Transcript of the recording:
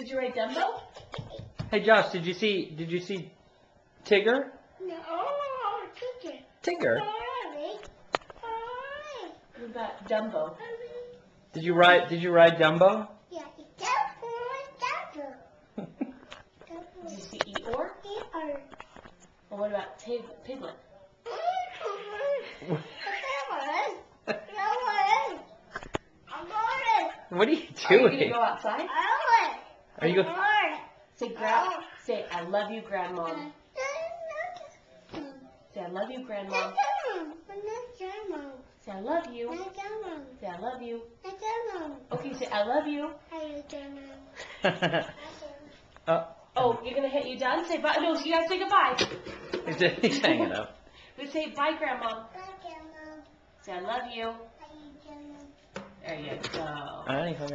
Did you write Dumbo? Hey Josh, did you see Tigger? No, chicken. Tigger. What about Dumbo? Did you ride Dumbo? Yeah, it's Dumbo. Did you see Eeyore? Or what about Piglet? What are you Are you gonna doing? go outside? Are you going? Say I love you, Grandma. Say I love you, Grandma. Say I love you. Say I love you. Okay, say I love you. Oh, you're gonna hit you done? Say bye. No, you gotta say goodbye. He's hanging up. We say bye, Grandma. Say I love you. There you go. He hung up.